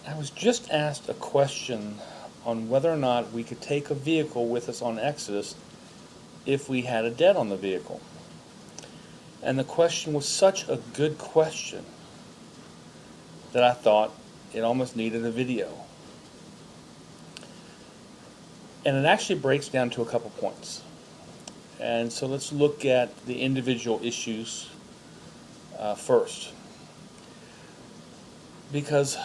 I was just asked a question on whether or not we could take a vehicle with us on Exodus if we had a debt on the vehicle. And the question was such a good question that I thought it almost needed a video. And it actually breaks down to a couple points. And so let's look at the individual issues first. Because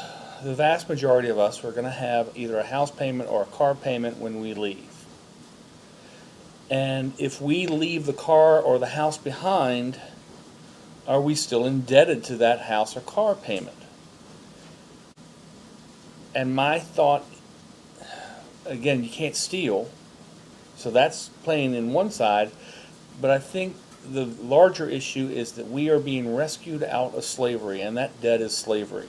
the vast majority of us are going to have either a house payment or a car payment when we leave. And if we leave the car or the house behind, are we still indebted to that house or car payment? And my thought, again, you can't steal, so that's playing in one side, but I think the larger issue is that we are being rescued out of slavery, and that debt is slavery.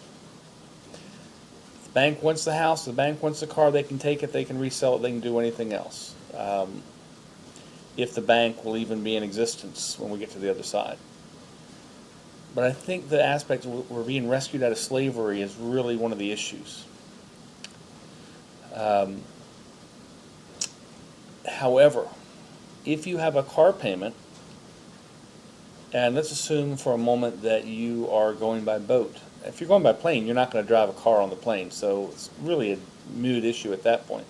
If the bank wants the house, the bank wants the car, they can take it, they can resell it, they can do anything else. If the bank will even be in existence when we get to the other side. But I think the aspect of we're being rescued out of slavery is really one of the issues. However, if you have a car payment, and let's assume for a moment that you are going by boat. If you're going by plane, you're not going to drive a car on the plane, so it's really a moot issue at that point.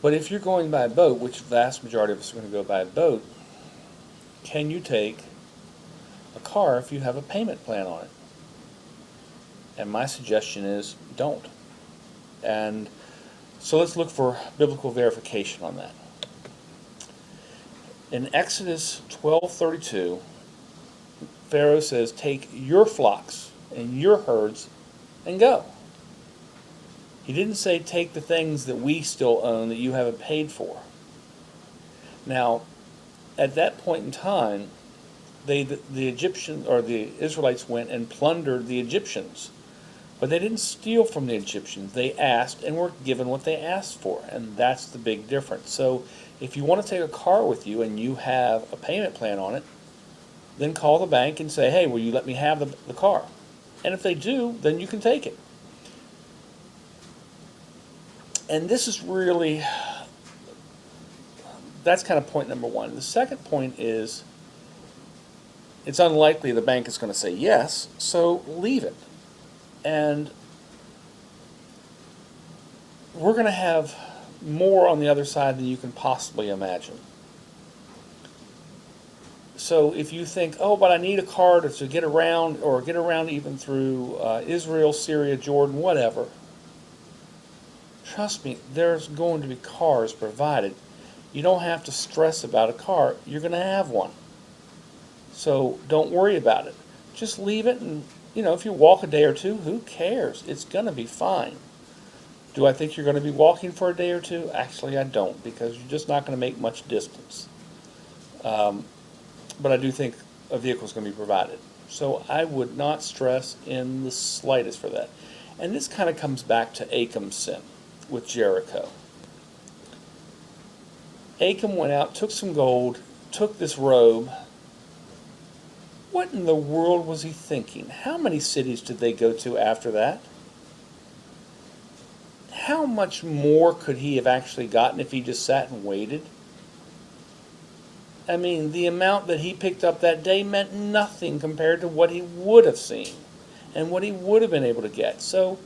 But if you're going by boat, which the vast majority of us are going to go by boat, can you take a car if you have a payment plan on it? And my suggestion is don't. And so let's look for biblical verification on that. In Exodus 12:32, Pharaoh says, "Take your flocks and your herds and go." He didn't say take the things that we still own that you haven't paid for. Now, at that point in time, the Egyptians or the Israelites went and plundered the Egyptians. But they didn't steal from the Egyptians. They asked and were given what they asked for, and that's the big difference. So if you want to take a car with you and you have a payment plan on it, then call the bank and say, hey, will you let me have the car? And if they do, then you can take it. And this is really, that's kind of point number one. The second point is, it's unlikely the bank is going to say yes, so leave it. And we're going to have more on the other side than you can possibly imagine. So if you think, oh, but I need a car to get around, or get around even through Israel, Syria, Jordan, whatever, trust me, there's going to be cars provided. You don't have to stress about a car. You're going to have one. So don't worry about it. Just leave it, and if you walk a day or two, who cares? It's going to be fine. Do I think you're going to be walking for a day or two? Actually, I don't, because you're just not going to make much distance. But I do think a vehicle is going to be provided. So I would not stress in the slightest for that. And this kind of comes back to Achan's sin with Jericho. Achan went out, took some gold, took this robe. What in the world was he thinking? How many cities did they go to after that? How much more could he have actually gotten if he just sat and waited? I mean, the amount that he picked up that day meant nothing compared to what he would have seen and what he would have been able to get. So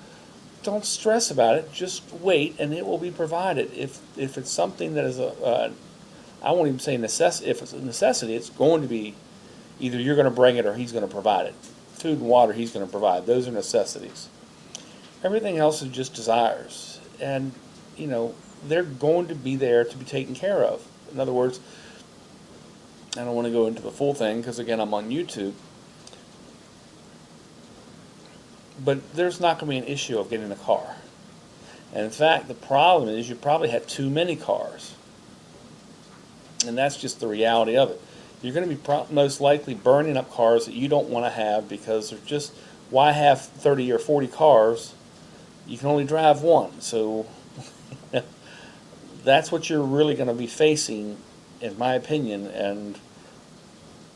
don't stress about it. Just wait, and it will be provided. If it's something that is I won't even say necessity. If it's a necessity, it's going to be either you're going to bring it or he's going to provide it. Food and water he's going to provide. Those are necessities. Everything else is just desires. And, they're going to be there to be taken care of. In other words, I don't want to go into the full thing because, again, I'm on YouTube. But there's not going to be an issue of getting a car. And in fact, the problem is you probably have too many cars. And that's just the reality of it. You're going to be most likely burning up cars that you don't want to have because they're just, why have 30 or 40 cars? You can only drive one. So that's what you're really going to be facing, in my opinion. And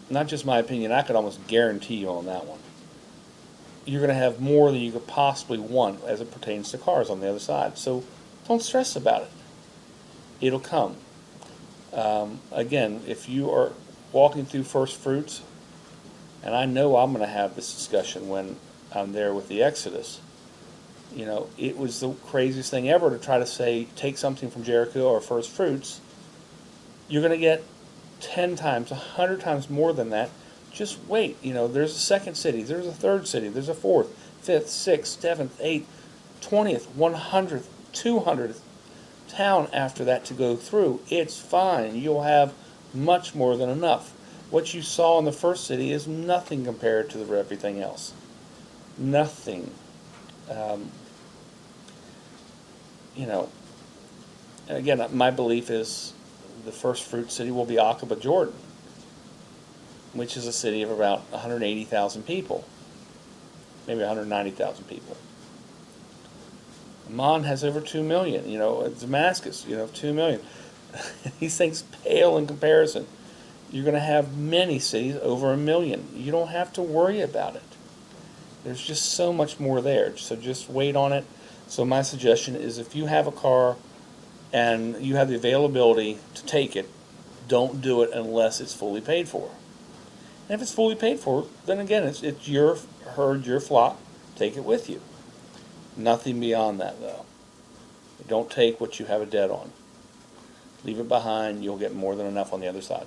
not just my opinion, I could almost guarantee you on that one. you're going to have more than you could possibly want as it pertains to cars on the other side. So don't stress about it. It'll come. Again, if you are walking through First Fruits, and I know I'm going to have this discussion when I'm there with the Exodus, you know, it was the craziest thing ever to try to say, take something from Jericho or First Fruits. You're going to get 10 times, 100 times more than that. Just wait. You know, there's a second city, there's a third city, there's a fourth, fifth, sixth, seventh, eighth, 20th, 100th, 200th town after that to go through. It's fine. You'll have much more than enough. What you saw in the first city is nothing compared to everything else. Nothing. You know, again, my belief is the first fruit city will be Aqaba, Jordan, which is a city of about 180,000 people, maybe 190,000 people. Amman has over 2 million. You know, Damascus, 2 million. These things pale in comparison. You're going to have many cities over 1 million. You don't have to worry about it. There's just so much more there. So just wait on it. So my suggestion is, if you have a car and you have the availability to take it, don't do it unless it's fully paid for. And if it's fully paid for, then again, it's your herd, your flock. Take it with you. Nothing beyond that, though. Don't take what you have a debt on. Leave it behind. You'll get more than enough on the other side.